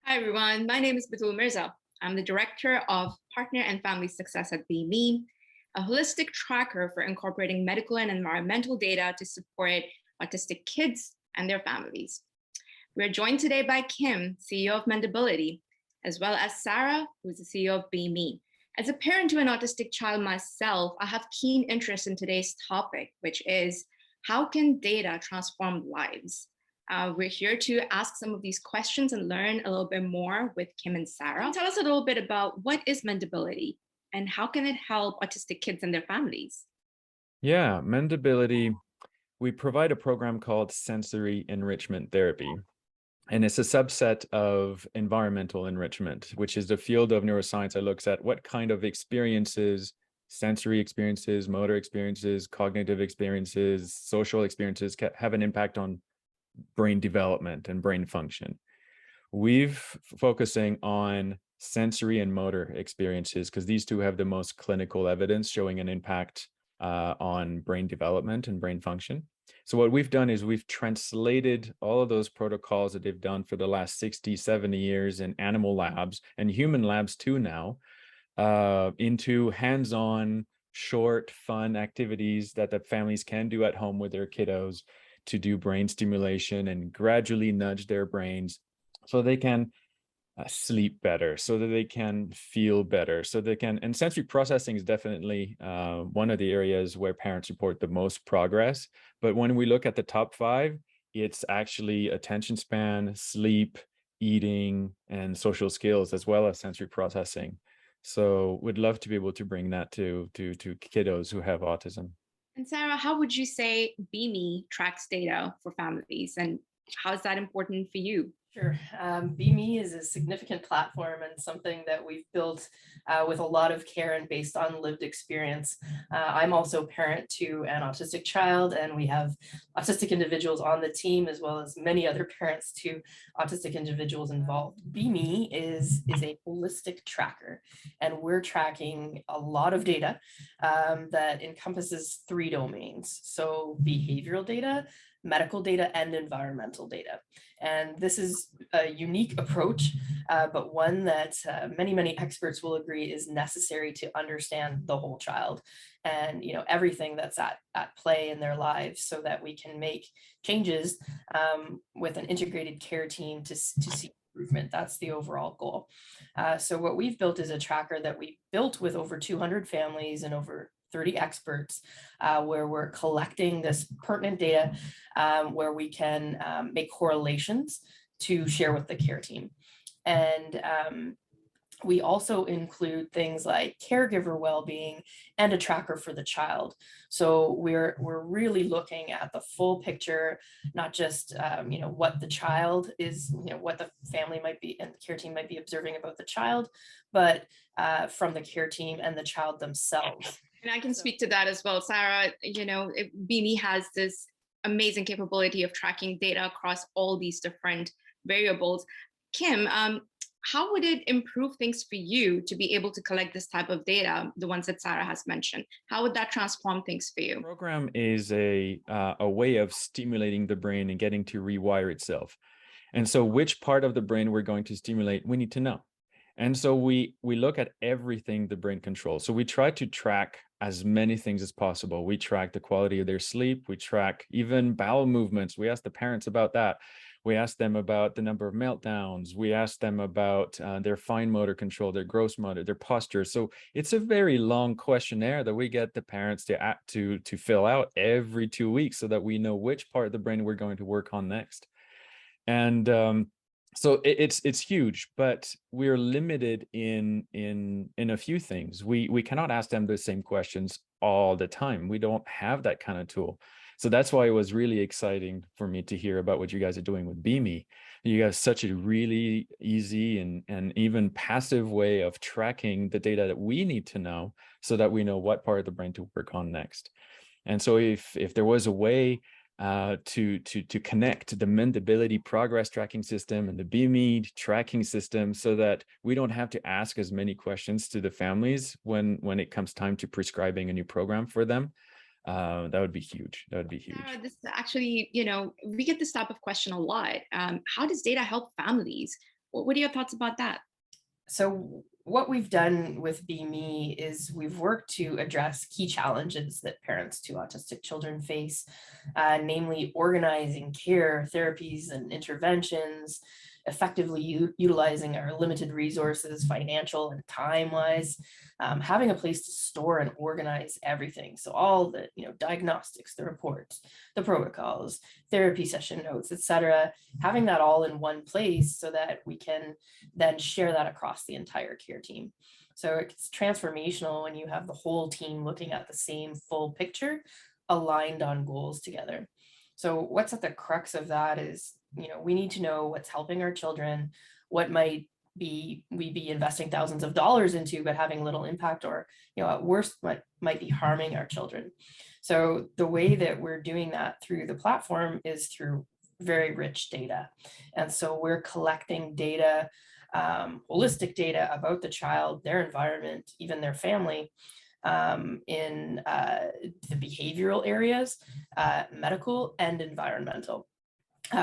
Hi, everyone. My name is Batul Mirza. I'm the Director of Partner and Family Success at BeMe, a holistic tracker for incorporating medical and environmental data to support autistic kids and their families. We're joined today by Kim, CEO of Mendability, as well as Sarah, who's the CEO of BeMe. As a parent to an autistic child myself, I have keen interest in today's topic, which is how can data transform lives? We're here to ask some of these questions and learn a little bit more with Kim and Sarah. Tell us a little bit about what is Mendability and how can it help autistic kids and their families? Yeah, Mendability, we provide a program called sensory enrichment therapy. And it's a subset of environmental enrichment, which is the field of neuroscience that looks at what kind of experiences, sensory experiences, motor experiences, cognitive experiences, social experiences have an impact on brain development and brain function. We've focusing on sensory and motor experiences because these two have the most clinical evidence showing an impact on brain development and brain function. So what we've done is we've translated all of those protocols that they've done for the last 60, 70 years in animal labs and human labs too now into hands-on, short, fun activities that the families can do at home with their kiddos to do brain stimulation and gradually nudge their brains so they can sleep better, so that they can feel better, so they can, and sensory processing is definitely one of the areas where parents report the most progress. But when we look at the top five, it's actually attention span, sleep, eating, and social skills, as well as sensory processing. So we'd love to be able to bring that to kiddos who have autism. And Sarah, how would you say BeMe tracks data for families and how is that important for you? Sure. BeMe is a significant platform and something that we've built with a lot of care and based on lived experience. I'm also parent to an autistic child, and we have autistic individuals on the team, as well as many other parents to autistic individuals involved. BeMe is a holistic tracker, and we're tracking a lot of data that encompasses three domains. So behavioral data, medical data, and environmental data. And this is a unique approach, but one that many experts will agree is necessary to understand the whole child and everything that's at play in their lives, so that we can make changes with an integrated care team to see improvement. That's the overall goal. So what we've built is a tracker that we built with over 200 families and over 30 experts, where we're collecting this pertinent data, where we can make correlations to share with the care team. And we also include things like caregiver well-being and a tracker for the child. So we're really looking at the full picture, not just what the child is, what the family might be and the care team might be observing about the child, but from the care team and the child themselves. And I can speak to that as well. Sarah, BeMe has this amazing capability of tracking data across all these different variables. Kim, how would it improve things for you to be able to collect this type of data, the ones that Sarah has mentioned? How would that transform things for you? The program is a way of stimulating the brain and getting to rewire itself. And so which part of the brain we're going to stimulate, we need to know. And so we look at everything the brain controls. So we try to track as many things as possible. We track the quality of their sleep. We track even bowel movements. We ask the parents about that. We ask them about the number of meltdowns. We ask them about their fine motor control, their gross motor, their posture. So it's a very long questionnaire that we get the parents to fill out every 2 weeks so that we know which part of the brain we're going to work on next. And so it's huge, but we're limited in a few things. We cannot ask them the same questions all the time. We don't have that kind of tool. So that's why it was really exciting for me to hear about what you guys are doing with BeMe. You guys such a really easy and even passive way of tracking the data that we need to know so that we know what part of the brain to work on next. And so if there was a way to connect the Mendability progress tracking system and the BeMe tracking system so that we don't have to ask as many questions to the families when it comes time to prescribing a new program for them, that would be huge. That would be huge. Sarah, this actually, we get this type of question a lot. How does data help families? What are your thoughts about that? So what we've done with BeMe is we've worked to address key challenges that parents to autistic children face, namely organizing care, therapies, and interventions, effectively utilizing our limited resources, financial and time-wise, having a place to store and organize everything. So all the diagnostics, the reports, the protocols, therapy session notes, etc., having that all in one place so that we can then share that across the entire care team. So it's transformational when you have the whole team looking at the same full picture, aligned on goals together. So what's at the crux of that is, we need to know what's helping our children, what might we be investing thousands of dollars into, but having little impact, or, at worst might be harming our children. So the way that we're doing that through the platform is through very rich data. And so we're collecting data, holistic data about the child, their environment, even their family, in the behavioral areas, medical and environmental.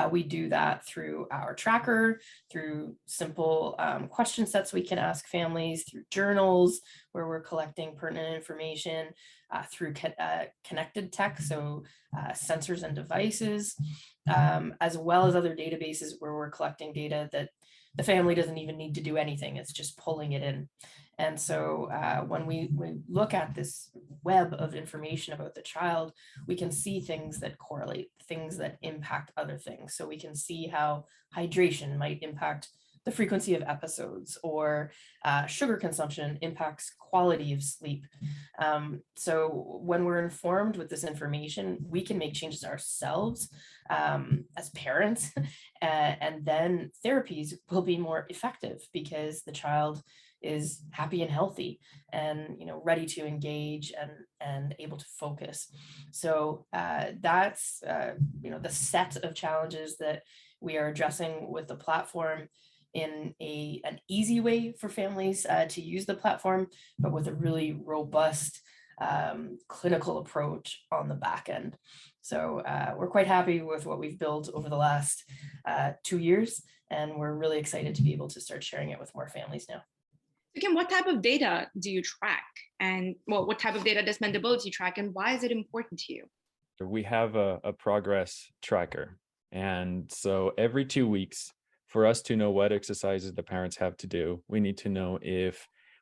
We do that through our tracker, through simple question sets we can ask families, through journals where we're collecting pertinent information, through connected tech, so sensors and devices, as well as other databases where we're collecting data that the family doesn't even need to do anything. It's just pulling it in. And so when we look at this web of information about the child, we can see things that correlate, things that impact other things. So we can see how hydration might impact the frequency of episodes, or sugar consumption impacts quality of sleep. So when we're informed with this information, we can make changes ourselves as parents, and then therapies will be more effective because the child is happy and healthy and ready to engage and able to focus. So that's the set of challenges that we are addressing with the platform, in an easy way for families to use the platform, but with a really robust clinical approach on the back end. So we're quite happy with what we've built over the last 2 years, and we're really excited to be able to start sharing it with more families now. Again, what type of data do you track? And what type of data does Mendability track, and why is it important to you? We have a progress tracker. And so every 2 weeks, for us to know what exercises the parents have to do, we need to know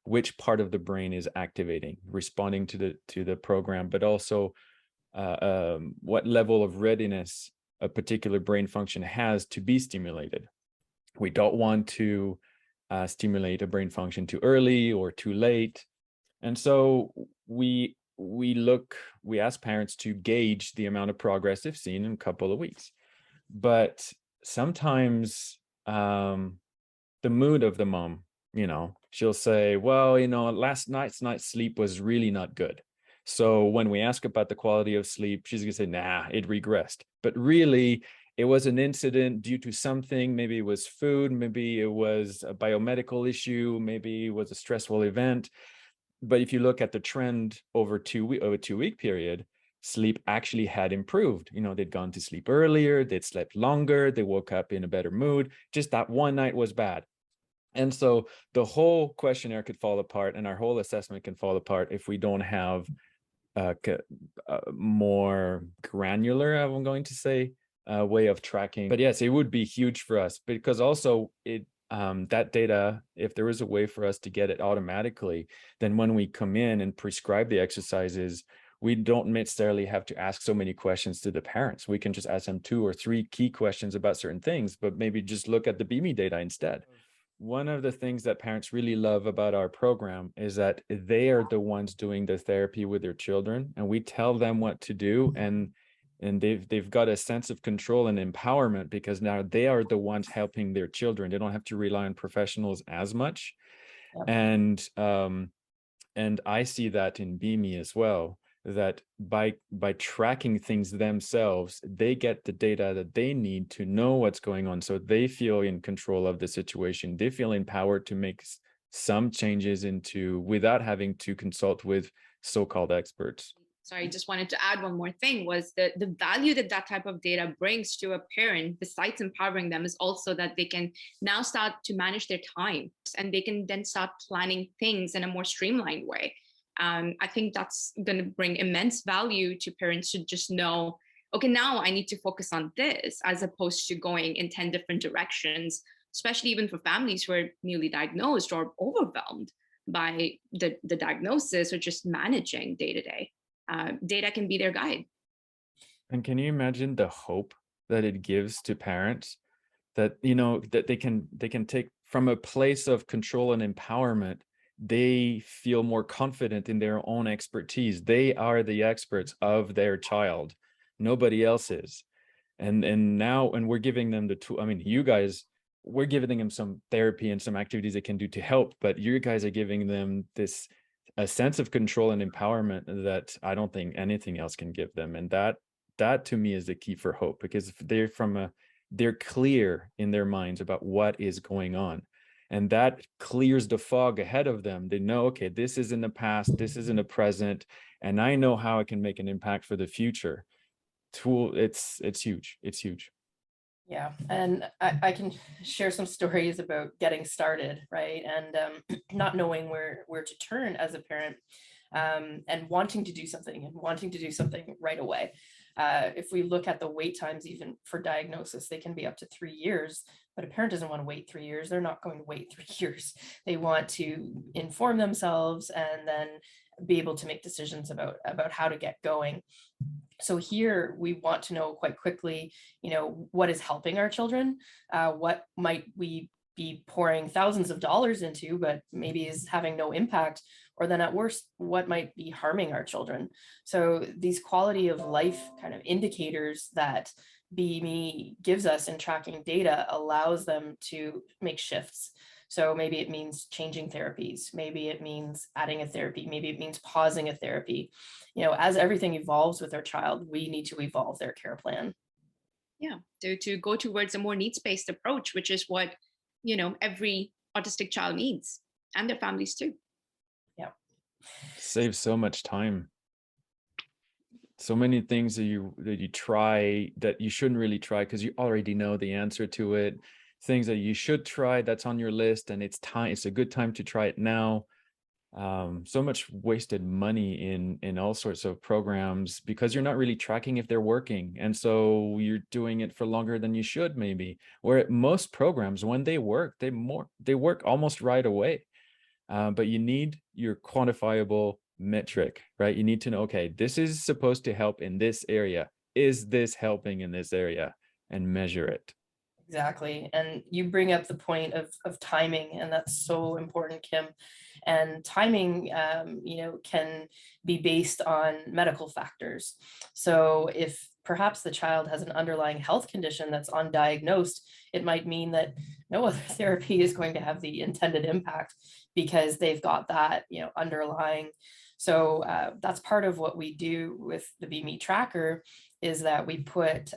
which part of the brain is activating, responding to the program, but also what level of readiness a particular brain function has to be stimulated. We don't want to stimulate a brain function too early or too late. And so we ask parents to gauge the amount of progress they've seen in a couple of weeks. But sometimes the mood of the mom, she'll say, well, last night's sleep was really not good. So when we ask about the quality of sleep, she's gonna say, nah, it regressed. But really, it was an incident due to something. Maybe it was food, maybe it was a biomedical issue, maybe it was a stressful event. But if you look at the trend over a 2-week period, sleep actually had improved. They'd gone to sleep earlier, they'd slept longer, they woke up in a better mood. Just that one night was bad. And so the whole questionnaire could fall apart, and our whole assessment can fall apart if we don't have more granular, I'm going to say, way of tracking. But yes, it would be huge for us, because also that data, if there is a way for us to get it automatically, then when we come in and prescribe the exercises, we don't necessarily have to ask so many questions to the parents. We can just ask them 2 or 3 key questions about certain things, but maybe just look at the BeMe data instead. One of the things that parents really love about our program is that they are the ones doing the therapy with their children, and we tell them what to do, and they've got a sense of control and empowerment, because now they are the ones helping their children. They don't have to rely on professionals as much. Yep. And I see that in BeMe as well, that by tracking things themselves, they get the data that they need to know what's going on. So they feel in control of the situation. They feel empowered to make some changes without having to consult with so-called experts. Sorry, I just wanted to add one more thing, was the value that that type of data brings to a parent, besides empowering them, is also that they can now start to manage their time, and they can then start planning things in a more streamlined way. I think that's going to bring immense value to parents to just know, okay, now I need to focus on this, as opposed to going in 10 different directions, especially even for families who are newly diagnosed or overwhelmed by the diagnosis, or just managing day to day. Data can be their guide. And can you imagine the hope that it gives to parents, that, you know, that they can take from a place of control and empowerment, they feel more confident in their own expertise. They are the experts of their child. Nobody else is. And now, and we're giving them the tool. I mean, you guys, we're giving them some therapy and some activities they can do to help, but you guys are giving them this a sense of control and empowerment that I don't think anything else can give them. And that to me is the key for hope, because if they're clear in their minds about what is going on, and that clears the fog ahead of them. They know, okay, this is in the past, this is in the present, and I know how I can make an impact for the future. It's huge. It's huge. Yeah, and I can share some stories about getting started, right? And not knowing where to turn as a parent, and wanting to do something right away. If we look at the wait times, even for diagnosis, they can be up to 3 years, but a parent doesn't want to wait 3 years. They're not going to wait 3 years. They want to inform themselves and then be able to make decisions about how to get going. So here we want to know quite quickly, you know, what is helping our children, what might we be pouring thousands of dollars into, but maybe is having no impact, or then at worst, what might be harming our children. So these quality of life kind of indicators that BeMe gives us in tracking data allows them to make shifts. So maybe it means changing therapies. Maybe it means adding a therapy. Maybe it means pausing a therapy. You know, as everything evolves with our child, we need to evolve their care plan. Yeah, to go towards a more needs-based approach, which is what, you know, every autistic child needs, and their families too. Yeah. Saves so much time. So many things that you try that you shouldn't really try because you already know the answer to it. Things that you should try that's on your list, and it's a good time to try it now. So much wasted money in all sorts of programs because you're not really tracking if they're working, and so you're doing it for longer than you should, maybe. Where most programs, when they work, they work almost right away. But you need your quantifiable metric, right? You need to know, okay, this is supposed to help in this area. Is this helping in this area? And measure it. Exactly. And you bring up the point of timing, and that's so important, Kim. And timing, you know, can be based on medical factors. So if perhaps the child has an underlying health condition that's undiagnosed, it might mean that no other therapy is going to have the intended impact because they've got that, you know, underlying. So that's part of what we do with the BeMe tracker, is that we put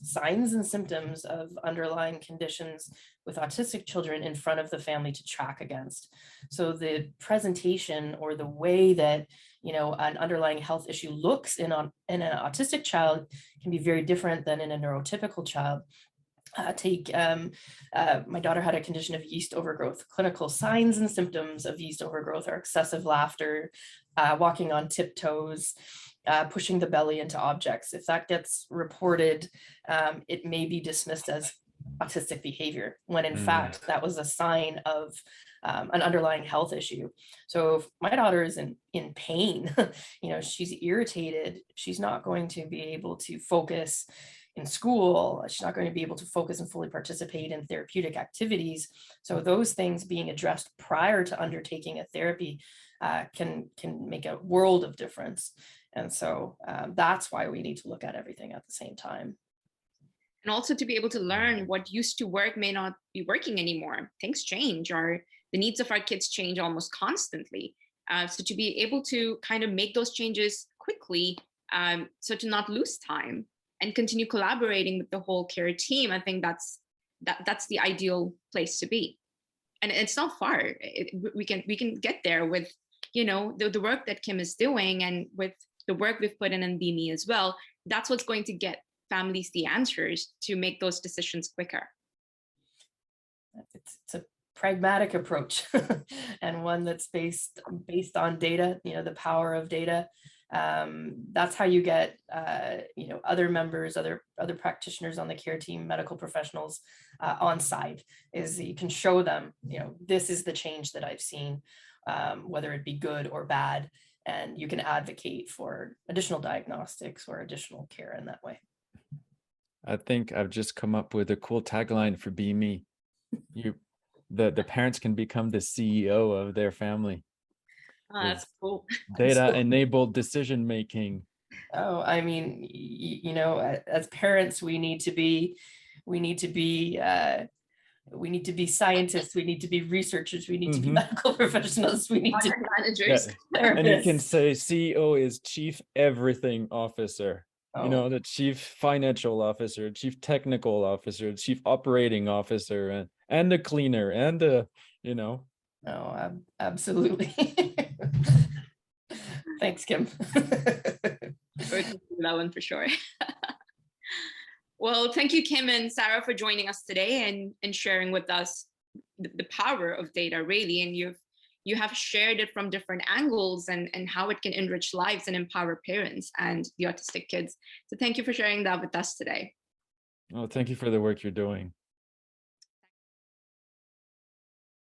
signs and symptoms of underlying conditions with autistic children in front of the family to track against. So the presentation, or the way that, you know, an underlying health issue looks in an autistic child can be very different than in a neurotypical child. My daughter had a condition of yeast overgrowth. Clinical signs and symptoms of yeast overgrowth are excessive laughter, walking on tiptoes, pushing the belly into objects. If that gets reported, it may be dismissed as autistic behavior, when in fact that was a sign of an underlying health issue. So if my daughter is in pain, you know, she's irritated, she's not going to be able to focus in school, she's not going to be able to focus and fully participate in therapeutic activities. So those things being addressed prior to undertaking a therapy can make a world of difference. And so that's why we need to look at everything at the same time. And also to be able to learn what used to work may not be working anymore. Things change, or the needs of our kids change almost constantly. So to be able to kind of make those changes quickly, so to not lose time and continue collaborating with the whole care team, I think that's the ideal place to be. And it's not far. We can get there with, you know, the work that Kim is doing, and with the work we've put in BeMe as well, that's what's going to get families the answers to make those decisions quicker. It's a pragmatic approach and one that's based on data, the power of data. That's how you get, other members, other practitioners on the care team, medical professionals on side, is you can show them, this is the change that I've seen, whether it be good or bad, and you can advocate for additional diagnostics or additional care in that way. I think I've just come up with a cool tagline for BeMe. The parents can become the CEO of their family. Oh, that's cool. Data-enabled decision making. Oh, I mean, as parents, we need to be scientists, we need to be researchers, we need to be medical professionals, we need to be managers. Yeah. And you can say CEO is Chief Everything Officer. Oh. The Chief Financial Officer, Chief Technical Officer, Chief Operating Officer, and the cleaner, and the, No, absolutely. Thanks, Kim. We're going to do that one for sure. Well, thank you, Kim and Sarah, for joining us today and sharing with us the power of data, really. And you have shared it from different angles and how it can enrich lives and empower parents and the autistic kids. So thank you for sharing that with us today. Oh, thank you for the work you're doing.